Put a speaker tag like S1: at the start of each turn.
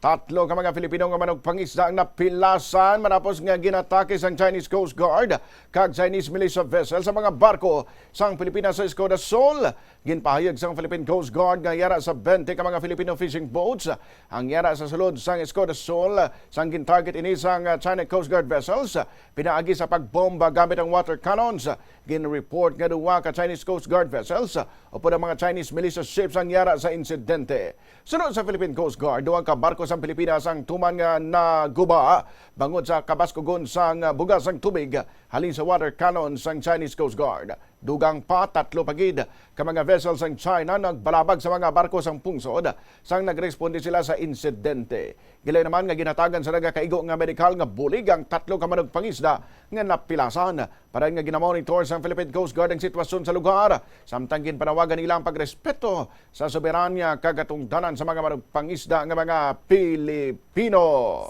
S1: Tatlo ka mga Filipino nga manugpangisda ang napilasan matapos nga gin-atake sang Chinese Coast Guard kag Chinese militia vessel sa mga barko sang Pilipinas sa Iscoda Sol. Ginpahayag sang Philippine Coast Guard nga yara sa 20 ka mga Filipino fishing boats ang yara sa sulod sang Iscoda Sol sang gintarget ini sang China Coast Guard vessels. Pinaagi sa pagbomba gamit ang water cannons. Gin-report nga duwa ka Chinese Coast Guard vessels o ang mga Chinese militia ships ang yara sa insidente. Sunod sa Philippine Coast Guard, duwang ka barko sa Pilipinas ang tuman nga naguba bangod sa kabaskugon sang bugas sang tubig halin sa water cannon sang Chinese Coast Guard. Dugang pa tatlo pagid ka mga vessels sang China nagbalabag sa mga barko sang pungsod sang nagresponde sila sa insidente. Gilay naman nga ginatagan sa nagakaigo nga medikal nga bulig ang tatlo ka manugpangisda nga napilasan. Para nga ginamonitor sang Philippine Coast Guard ang sitwasyon sa lugar samtang ginpanawagan nila ang pagrespeto sa soberanya kagatungdanan sa mga manugpangisda nga mga Pilipino.